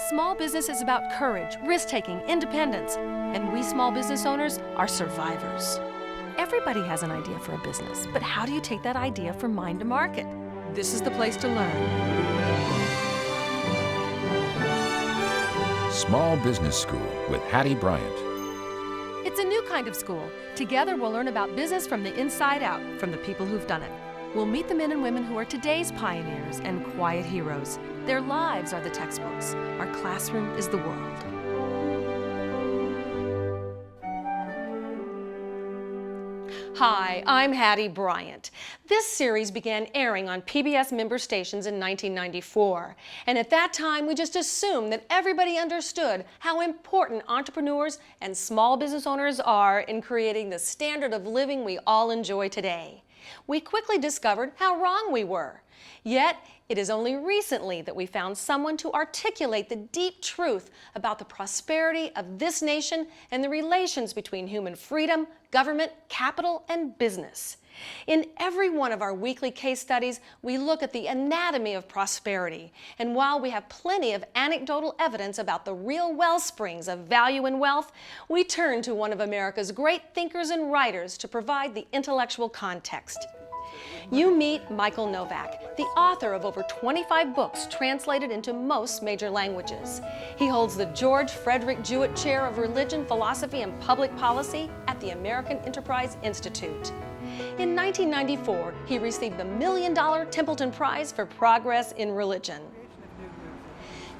Small business is about courage, risk-taking, independence, and we small business owners are survivors. Everybody has an idea for a business, but how do you take that idea from mind to market? This is the place to learn. Small Business School with Hattie Bryant. It's a new kind of school. Together we'll learn about business from the inside out, from the people who've done it. We'll meet the men and women who are today's pioneers and quiet heroes. Their lives are the textbooks. Our classroom is the world. Hi, I'm Hattie Bryant. This series began airing on PBS member stations in 1994. And at that time, we just assumed that everybody understood how important entrepreneurs and small business owners are in creating the standard of living we all enjoy today. We quickly discovered how wrong we were. Yet, it is only recently that we found someone to articulate the deep truth about the prosperity of this nation and the relations between human freedom, government, capital, and business. In every one of our weekly case studies, we look at the anatomy of prosperity. And while we have plenty of anecdotal evidence about the real wellsprings of value and wealth, we turn to one of America's great thinkers and writers to provide the intellectual context. You meet Michael Novak, the author of over 25 books translated into most major languages. He holds the George Frederick Jewett Chair of Religion, Philosophy, and Public Policy at the American Enterprise Institute. In 1994, he received the $1 Million Templeton Prize for Progress in Religion.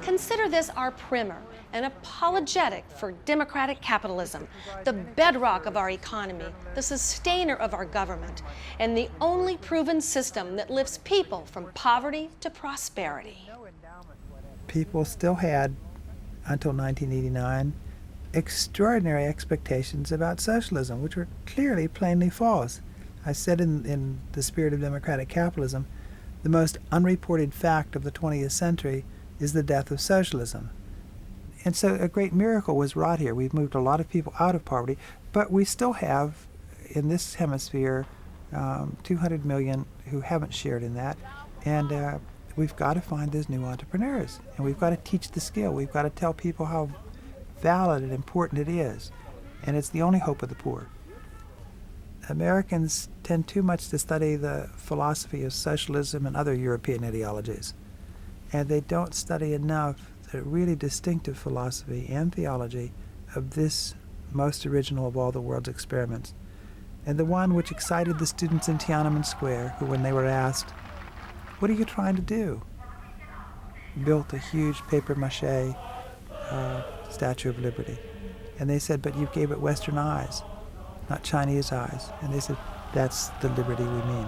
Consider this our primer, an apologetic for democratic capitalism, the bedrock of our economy, the sustainer of our government, and the only proven system that lifts people from poverty to prosperity. People still had, until 1989, extraordinary expectations about socialism, which were clearly plainly false. I said in The Spirit of Democratic Capitalism, the most unreported fact of the 20th century is the death of socialism. And so a great miracle was wrought here. We've moved a lot of people out of poverty, but we still have, in this hemisphere, 200 million who haven't shared in that. And we've got to find those new entrepreneurs. And we've got to teach the skill. We've got to tell people how valid and important it is. And it's the only hope of the poor. Americans tend too much to study the philosophy of socialism and other European ideologies. And they don't study enough the really distinctive philosophy and theology of this most original of all the world's experiments, and the one which excited the students in Tiananmen Square, who, when they were asked, "What are you trying to do?" built a huge papier-mâché Statue of Liberty. And they said, "But you gave it Western eyes, not Chinese eyes." And they said, "That's the liberty we mean."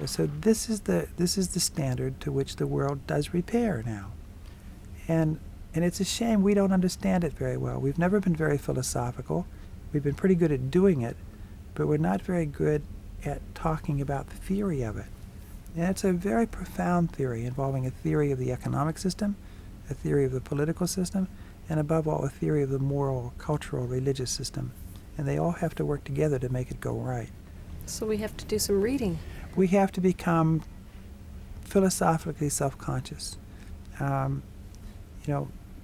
So this is the standard to which the world does repair now. And it's a shame we don't understand it very well. We've never been very philosophical. We've been pretty good at doing it, but we're not very good at talking about the theory of it. And it's a very profound theory involving a theory of the economic system, a theory of the political system, and above all, a theory of the moral, cultural, religious system. And they all have to work together to make it go right. So we have to do some reading. We have to become philosophically self-conscious.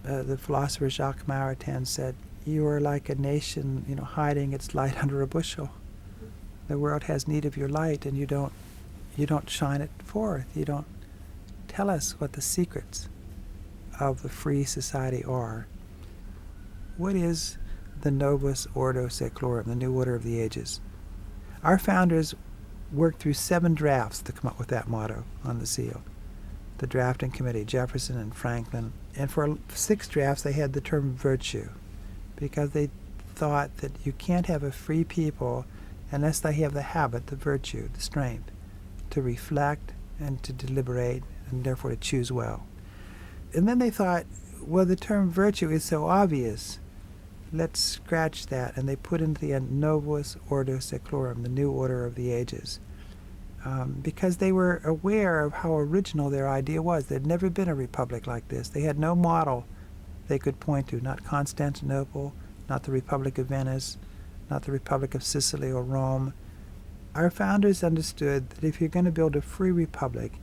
The philosopher Jacques Maritain said, "You are like a nation, hiding its light under a bushel. The world has need of your light, and you don't shine it forth. You don't tell us what the secrets of the free society are." What is the Novus Ordo Seclorum, the new order of the ages? Our founders worked through 7 drafts to come up with that motto on the seal. The drafting committee, Jefferson and Franklin. And for 6 drafts, they had the term virtue, because they thought that you can't have a free people unless they have the habit, the virtue, the strength, to reflect and to deliberate, and therefore to choose well. And then they thought, well, the term virtue is so obvious, let's scratch that. And they put into the end Novus Ordo Seclorum, the new order of the ages. Because they were aware of how original their idea was. There'd never been a republic like this. They had no model they could point to, not Constantinople, not the Republic of Venice, not the Republic of Sicily or Rome. Our founders understood that if you're going to build a free republic,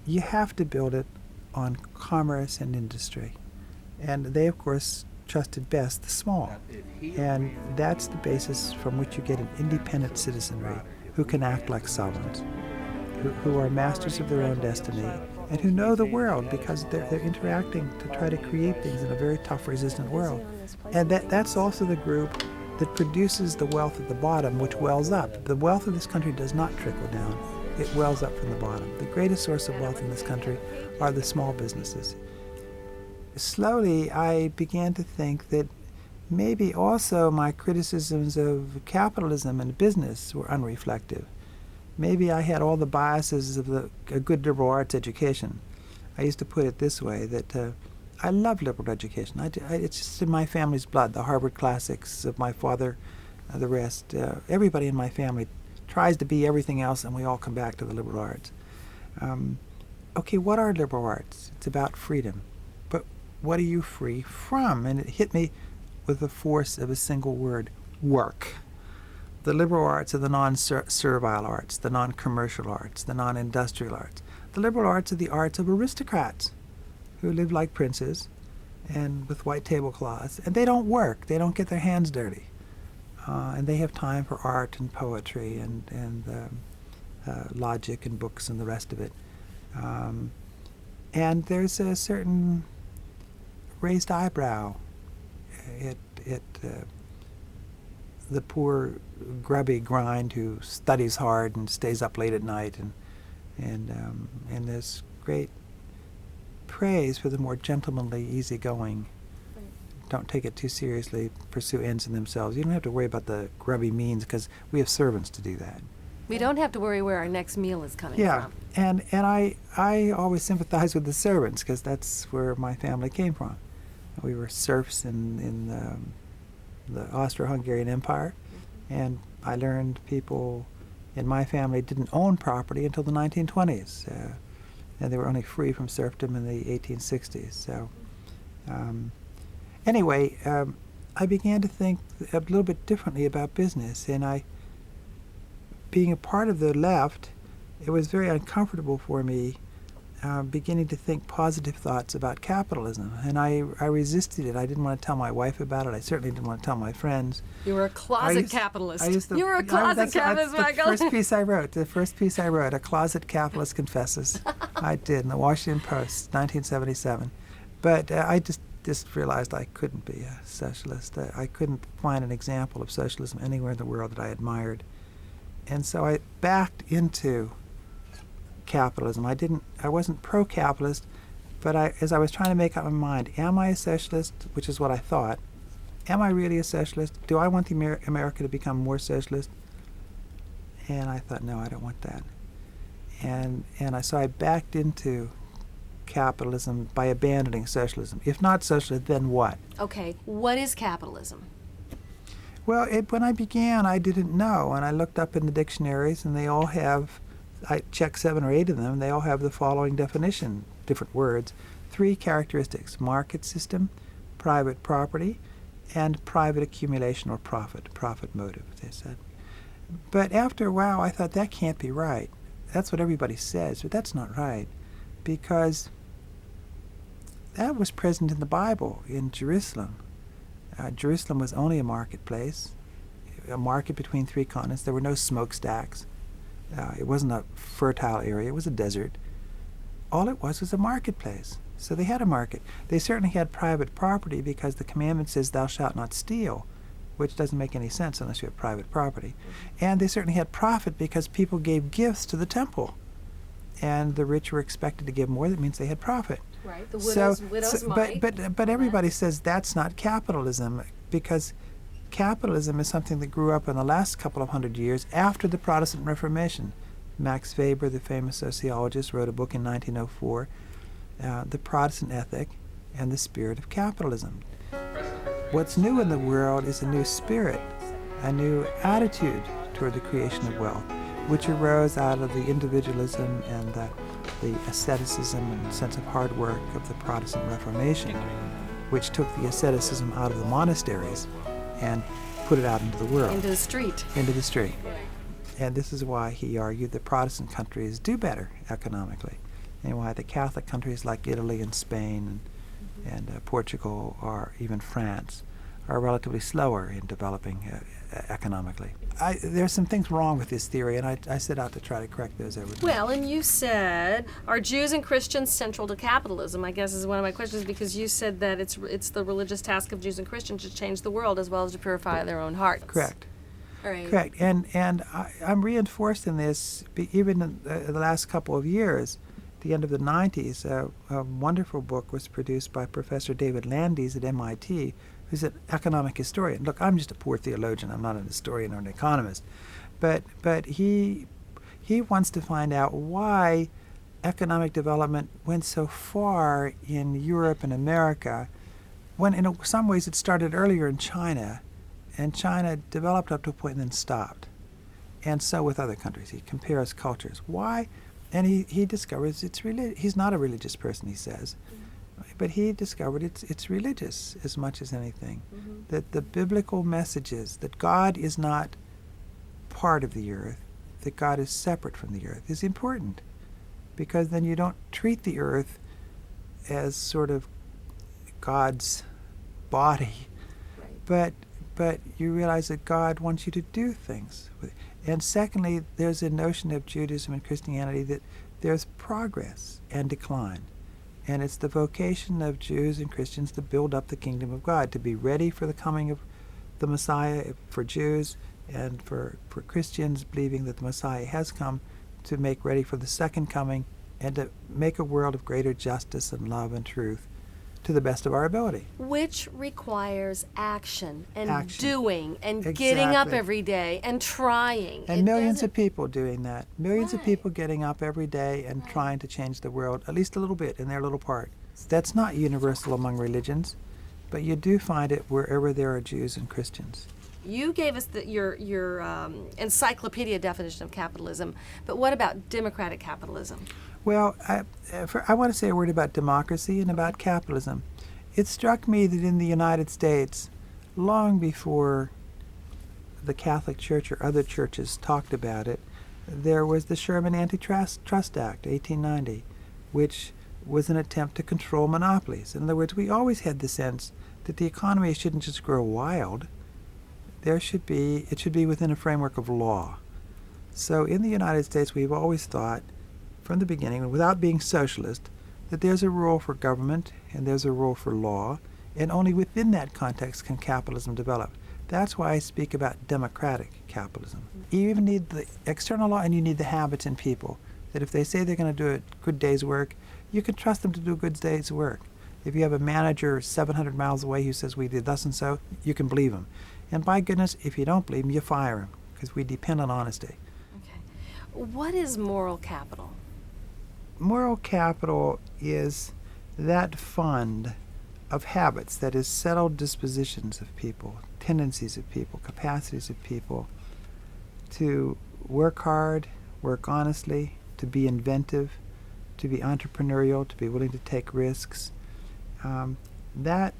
you have to build it on commerce and industry. And they, of course, trusted best the small. And that's the basis from which you get an independent citizenry who can act like sovereigns, who are masters of their own destiny, and who know the world because they're interacting to try to create things in a very tough, resistant world. And that's also the group that produces the wealth at the bottom, which wells up. The wealth of this country does not trickle down. It wells up from the bottom. The greatest source of wealth in this country are the small businesses. Slowly, I began to think that maybe also my criticisms of capitalism and business were unreflective. Maybe I had all the biases of a good liberal arts education. I used to put it this way, that I love liberal education. It's just in my family's blood, the Harvard classics of my father, the rest. Everybody in my family tries to be everything else, and we all come back to the liberal arts. Okay, what are liberal arts? It's about freedom. But what are you free from? And it hit me with the force of a single word: work. The liberal arts are the non-servile arts, the non-commercial arts, the non-industrial arts. The liberal arts are the arts of aristocrats who live like princes and with white tablecloths, and they don't work. They don't get their hands dirty. And they have time for art and poetry and logic and books and the rest of it. And there's a certain raised eyebrow. The poor grubby grind who studies hard and stays up late at night, and there's great praise for the more gentlemanly, easygoing. Don't take it too seriously, pursue ends in themselves. You don't have to worry about the grubby means because we have servants to do that. We don't have to worry where our next meal is coming Yeah, from. and I always sympathize with the servants because that's where my family came from. We were serfs in the Austro-Hungarian Empire, and I learned people in my family didn't own property until the 1920s, and they were only free from serfdom in the 1860s. So anyway, I began to think a little bit differently about business, and being a part of the left, it was very uncomfortable for me beginning to think positive thoughts about capitalism, and I resisted it. I didn't want to tell my wife about it. I certainly didn't want to tell my friends. You were a closet capitalist. You were a closet capitalist, Michael. The first piece I wrote, A Closet Capitalist Confesses. I did, in the Washington Post, 1977. But I just realized I couldn't be a socialist. I couldn't find an example of socialism anywhere in the world that I admired. And so I backed into capitalism. I wasn't pro-capitalist, but as I was trying to make up my mind, am I a socialist, which is what I thought. Am I really a socialist? Do I want America to become more socialist? And I thought, no, I don't want that. So I backed into capitalism by abandoning socialism. If not socialism, then what? Okay, what is capitalism? Well, when I began, I didn't know, and I looked up in the dictionaries, and they all have, I checked 7 or 8 of them, they all have the following definition, different words: 3 characteristics: market system, private property, and private accumulation or profit motive, they said. But after a while, I thought, that can't be right. That's what everybody says, but that's not right, because that was present in the Bible, in Jerusalem. Jerusalem was only a marketplace, a market between 3 continents. There were no smokestacks. It wasn't a fertile area. It was a desert. All it was a marketplace. So they had a market. They certainly had private property because the commandment says, thou shalt not steal, which doesn't make any sense unless you have private property. And they certainly had profit because people gave gifts to the temple. And the rich were expected to give more. That means they had profit. Right, the widows might. But everybody says that's not capitalism, because capitalism is something that grew up in the last couple of hundred years after the Protestant Reformation. Max Weber, the famous sociologist, wrote a book in 1904, The Protestant Ethic and the Spirit of Capitalism. What's new in the world is a new spirit, a new attitude toward the creation of wealth, which arose out of the individualism and the asceticism and sense of hard work of the Protestant Reformation, which took the asceticism out of the monasteries and put it out into the world. Into the street. Into the street. And this is why he argued that Protestant countries do better economically. and why the Catholic countries like Italy and Spain and Portugal or even France are relatively slower in developing economically. There's some things wrong with this theory, and I set out to try to correct those over time. Well, and you said, are Jews and Christians central to capitalism? I guess is one of my questions, because you said that it's the religious task of Jews and Christians to change the world as well as to purify their own hearts. Correct. All right. Correct. And I'm reinforced in this, even in the last couple of years. At the end of the 90s, a wonderful book was produced by Professor David Landis at MIT, who's an economic historian. Look, I'm just a poor theologian. I'm not an historian or an economist. But he wants to find out why economic development went so far in Europe and America, when in some ways it started earlier in China, and China developed up to a point and then stopped. And so with other countries. He compares cultures. Why? And he discovers he's not a religious person, he says. But he discovered it's religious as much as anything. That the biblical messages that God is not part of the earth, that God is separate from the earth, is important. Because then you don't treat the earth as sort of God's body, but you realize that God wants you to do things with it. And secondly, there's a notion of Judaism and Christianity that there's progress and decline. And it's the vocation of Jews and Christians to build up the kingdom of God, to be ready for the coming of the Messiah for Jews, and for Christians believing that the Messiah has come, to make ready for the second coming, and to make a world of greater justice and love and truth to the best of our ability. Which requires action and doing and Exactly. getting up every day and trying. And millions of people doing that. Millions of people getting up every day and trying to change the world, at least a little bit, in their little part. That's not universal among religions, but you do find it wherever there are Jews and Christians. You gave us your encyclopedia definition of capitalism, but what about democratic capitalism? Well, I want to say a word about democracy and about capitalism. It struck me that in the United States, long before the Catholic Church or other churches talked about it, there was the Sherman Antitrust Act, 1890, which was an attempt to control monopolies. In other words, we always had the sense that the economy shouldn't just grow wild. It should be within a framework of law. So in the United States, we've always thought, from the beginning, without being socialist, that there's a role for government and there's a role for law, and only within that context can capitalism develop. That's why I speak about democratic capitalism. You even need the external law, and you need the habits in people, that if they say they're going to do a good day's work, you can trust them to do a good day's work. If you have a manager 700 miles away who says we did thus and so, you can believe him. And by goodness, if you don't believe him, you fire him, because we depend on honesty. Okay. What is moral capital? Moral capital is that fund of habits, that is settled dispositions of people, tendencies of people, capacities of people to work hard, work honestly, to be inventive, to be entrepreneurial, to be willing to take risks. That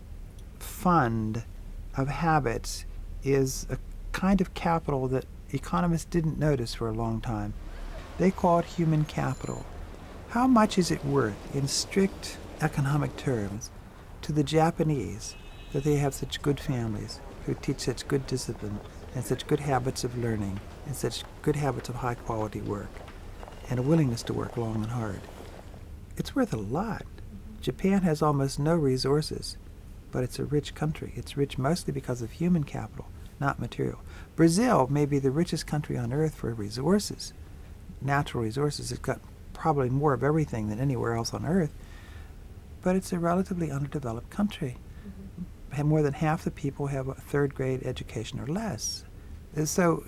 fund of habits is a kind of capital that economists didn't notice for a long time. They call it human capital. How much is it worth in strict economic terms to the Japanese that they have such good families who teach such good discipline and such good habits of learning and such good habits of high quality work and a willingness to work long and hard? It's worth a lot. Japan has almost no resources, but it's a rich country. It's rich mostly because of human capital, not material. Brazil may be the richest country on earth for resources, natural resources. It's got probably more of everything than anywhere else on earth, but it's a relatively underdeveloped country. And more than half the people have a third-grade education or less. So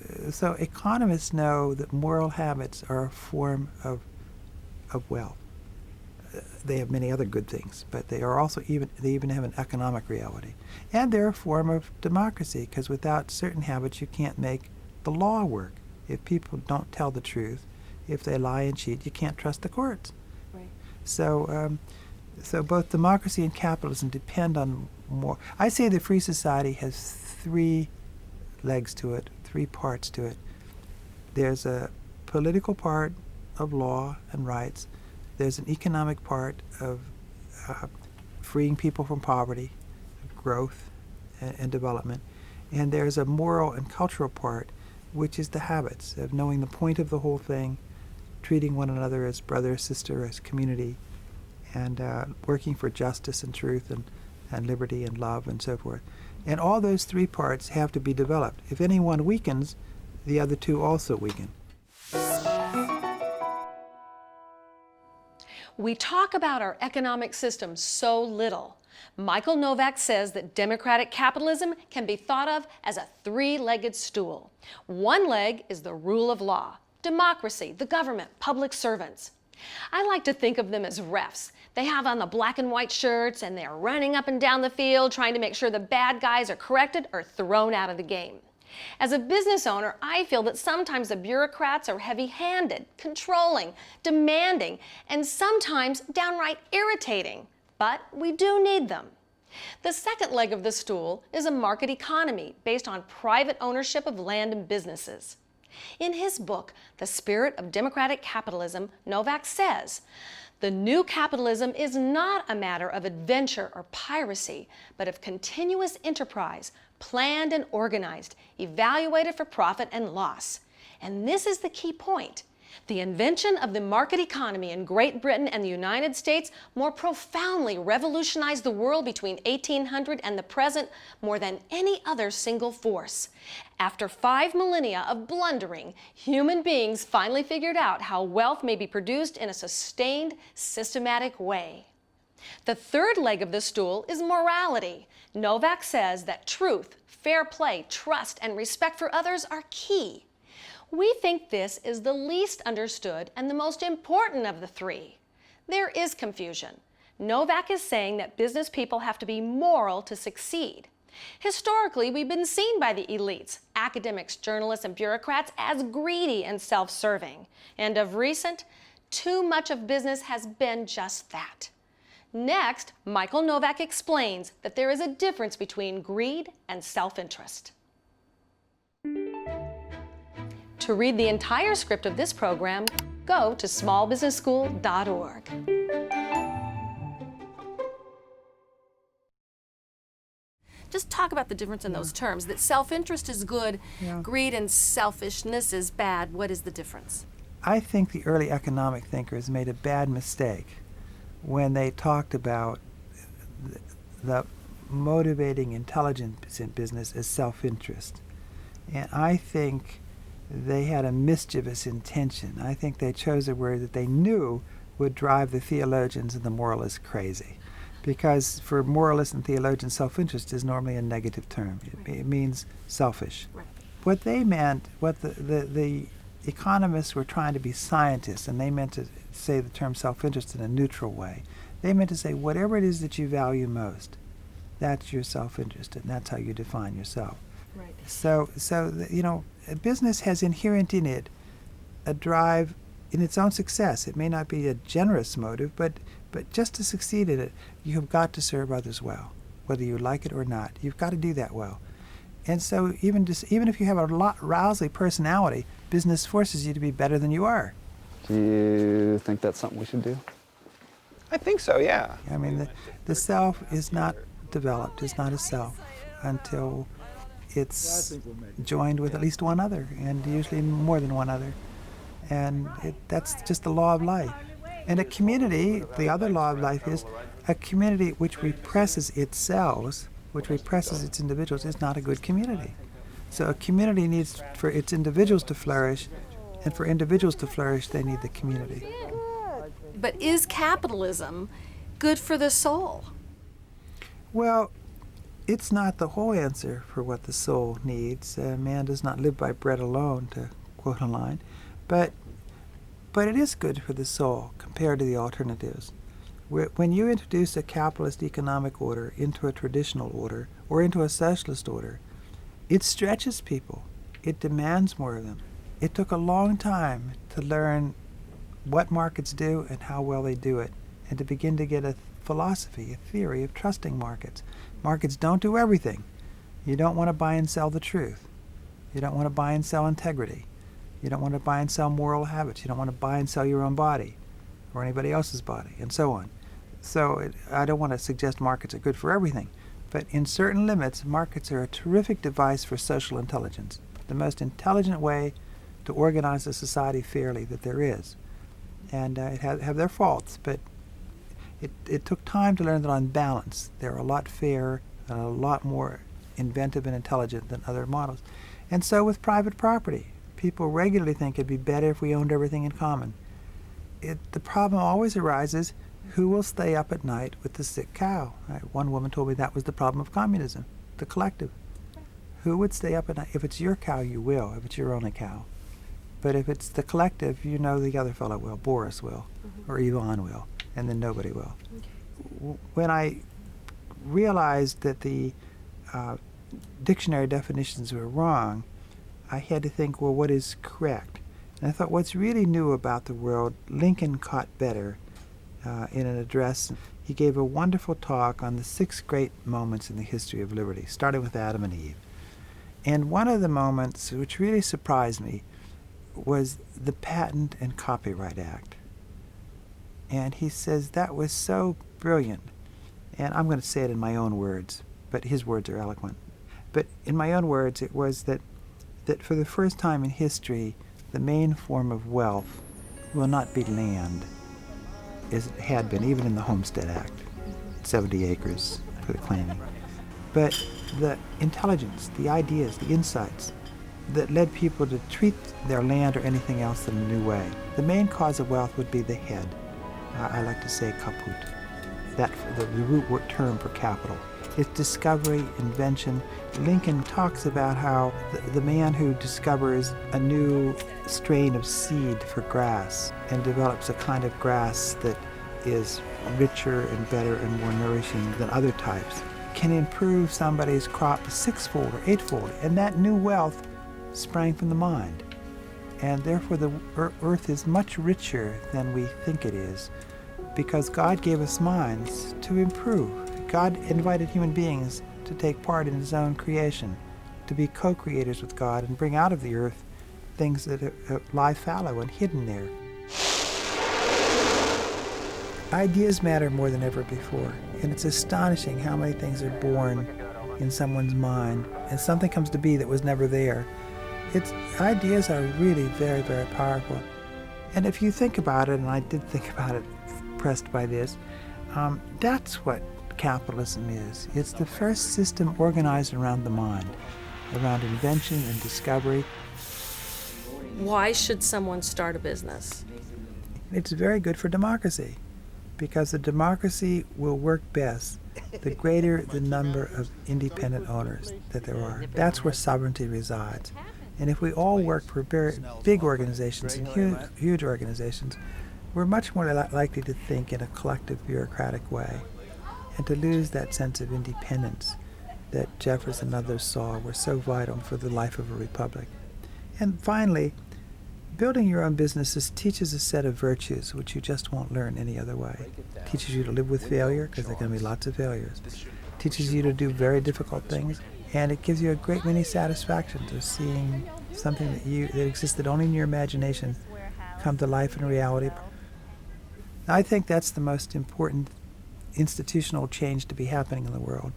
economists know that moral habits are a form of wealth. They have many other good things, but they are also they even have an economic reality. And they're a form of democracy, because without certain habits you can't make the law work. If people don't tell the truth, if they lie and cheat, you can't trust the courts. Right. So both democracy and capitalism depend on more. I say the free society has three legs to it, three parts to it. There's a political part of law and rights. There's an economic part of freeing people from poverty, growth, and development. And there's a moral and cultural part, which is the habits of knowing the point of the whole thing, treating one another as brother, sister, as community, and working for justice and truth and liberty and love and so forth. And all those three parts have to be developed. If any one weakens, the other two also weaken. We talk about our economic system so little. Michael Novak says that democratic capitalism can be thought of as a three-legged stool. One leg is the rule of law, democracy, the government, public servants. I like to think of them as refs. They have on the black and white shirts and they're running up and down the field trying to make sure the bad guys are corrected or thrown out of the game. As a business owner, I feel that sometimes the bureaucrats are heavy-handed, controlling, demanding, and sometimes downright irritating. But we do need them. The second leg of the stool is a market economy based on private ownership of land and businesses. In his book, The Spirit of Democratic Capitalism, Novak says, "The new capitalism is not a matter of adventure or piracy, but of continuous enterprise, planned and organized, evaluated for profit and loss." And this is the key point. The invention of the market economy in Great Britain and the United States more profoundly revolutionized the world between 1800 and the present more than any other single force. After 5 millennia of blundering, human beings finally figured out how wealth may be produced in a sustained, systematic way. The third leg of the stool is morality. Novak says that truth, fair play, trust, and respect for others are key. We think this is the least understood and the most important of the three. There is confusion. Novak is saying that business people have to be moral to succeed. Historically, we've been seen by the elites, academics, journalists, and bureaucrats as greedy and self-serving. And of recent, too much of business has been just that. Next, Michael Novak explains that there is a difference between greed and self-interest. To read the entire script of this program, go to smallbusinessschool.org. Just talk about the difference in those terms, that self-interest is good, greed and selfishness is bad. What is the difference? I think the early economic thinkers made a bad mistake when they talked about the motivating intelligence in business as self-interest. And I think they had a mischievous intention. I think they chose a word that they knew would drive the theologians and the moralists crazy. Because for moralists and theologians, self-interest is normally a negative term. It means selfish. Right. What they meant, what the economists were trying to be scientists, and they meant to say the term self-interest in a neutral way. They meant to say whatever it is that you value most, that's your self-interest, and that's how you define yourself. Right. So you know, business has inherent in it a drive in its own success. It may not be a generous motive, but just to succeed in it, you have got to serve others well, whether you like it or not. You've got to do that well. And so even if you have a lousy personality, business forces you to be better than you are. Do you think that's something we should do? I think so, yeah. I mean, the self is not developed, is not a self, until it's joined with at least one other, and usually more than one other. And that's just the law of life. And a community, the other law of life is, a community which represses itself, which represses its individuals, is not a good community. So a community needs, for its individuals to flourish, and for individuals to flourish, they need the community. But is capitalism good for the soul? Well, it's not the whole answer for what the soul needs. Man does not live by bread alone, to quote a line. But it is good for the soul compared to the alternatives. When you introduce a capitalist economic order into a traditional order or into a socialist order, it stretches people. It demands more of them. It took a long time to learn what markets do and how well they do it, and to begin to get a philosophy, a theory of trusting markets. Markets don't do everything. You don't want to buy and sell the truth. You don't want to buy and sell integrity. You don't want to buy and sell moral habits. You don't want to buy and sell your own body. or anybody else's body, and so on. So I don't want to suggest markets are good for everything, but in certain limits, markets are a terrific device for social intelligence, the most intelligent way to organize a society fairly that there is. And it have their faults, but it took time to learn that on balance, they're a lot fairer, a lot more inventive and intelligent than other models. And so with private property, people regularly think it'd be better if we owned everything in common. The problem always arises, who will stay up at night with the sick cow? Right? One woman told me that was the problem of communism, the collective. Who would stay up at night? If it's your cow, you will, if it's your only cow. But if it's the collective, you know the other fellow will, Boris will, or Yvonne will, and then nobody will. When I realized that the dictionary definitions were wrong, I had to think, well, what is correct? And I thought, what's really new about the world, Lincoln caught better in an address. He gave a wonderful talk on the 6 great moments in the history of liberty, starting with Adam and Eve. And one of the moments which really surprised me was the Patent and Copyright Act. And he says that was so brilliant. And I'm going to say it in my own words, but his words are eloquent. But in my own words, it was that for the first time in history, the main form of wealth will not be land, as it had been, even in the Homestead Act, 70 acres for the claiming. But the intelligence, the ideas, the insights that led people to treat their land or anything else in a new way. The main cause of wealth would be the head. I like to say kaput. That the root term for capital. It's discovery, invention. Lincoln talks about how the man who discovers a new strain of seed for grass and develops a kind of grass that is richer and better and more nourishing than other types can improve somebody's crop 6-fold or 8-fold. And that new wealth sprang from the mind. And therefore the earth is much richer than we think it is, because God gave us minds to improve. God invited human beings to take part in his own creation, to be co-creators with God and bring out of the earth things that lie fallow and hidden there. Ideas matter more than ever before, and it's astonishing how many things are born in someone's mind, and something comes to be that was never there. Ideas are really very, very powerful. And if you think about it, and I did think about it, pressed by this, that's what capitalism is. It's the first system organized around the mind, around invention and discovery. Why should someone start a business? It's very good for democracy, because the democracy will work best the greater the number of independent owners that there are. That's where sovereignty resides. And if we all work for very big organizations and huge organizations, we're much more likely to think in a collective bureaucratic way and to lose that sense of independence that Jefferson and others saw were so vital for the life of a republic. And finally, building your own businesses teaches a set of virtues which you just won't learn any other way. It teaches you to live with failure, because there are going to be lots of failures. It teaches you to do very difficult things, and it gives you a great many satisfactions of seeing something that existed only in your imagination come to life in reality. I think that's the most important institutional change to be happening in the world.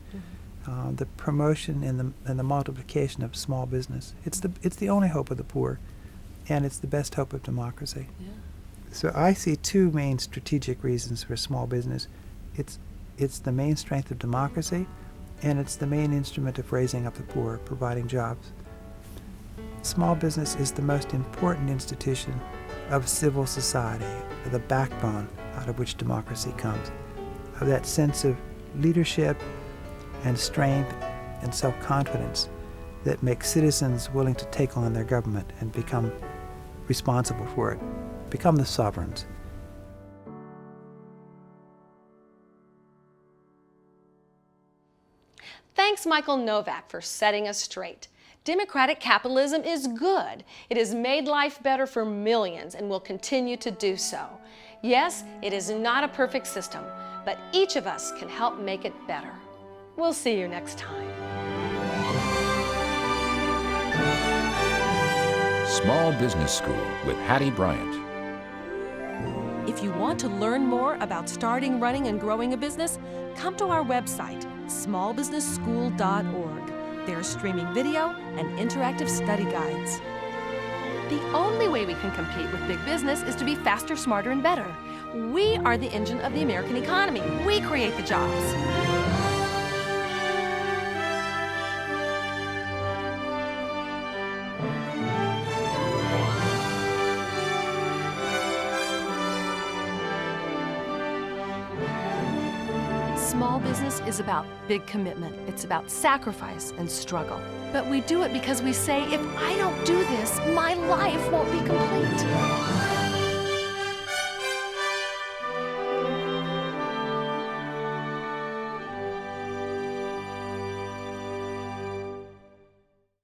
The promotion and the multiplication of small business. It's the only hope of the poor, and it's the best hope of democracy. Yeah. So I see 2 main strategic reasons for small business. It's the main strength of democracy, and it's the main instrument of raising up the poor, providing jobs. Small business is the most important institution of civil society, the backbone out of which democracy comes, of that sense of leadership and strength and self-confidence that makes citizens willing to take on their government and become responsible for it, become the sovereigns. Thanks, Michael Novak, for setting us straight. Democratic capitalism is good. It has made life better for millions and will continue to do so. Yes, it is not a perfect system, but each of us can help make it better. We'll see you next time. Small Business School with Hattie Bryant. If If you want to learn more about starting, running, and growing a business, come to our website, smallbusinessschool.org. There's streaming video and interactive study guides. The only way we can compete with big business is to be faster, smarter, and better. We are the engine of the American economy. We create the jobs. Small business is about big commitment. It's about sacrifice and struggle. But we do it because we say, if I don't do this, my life won't be complete.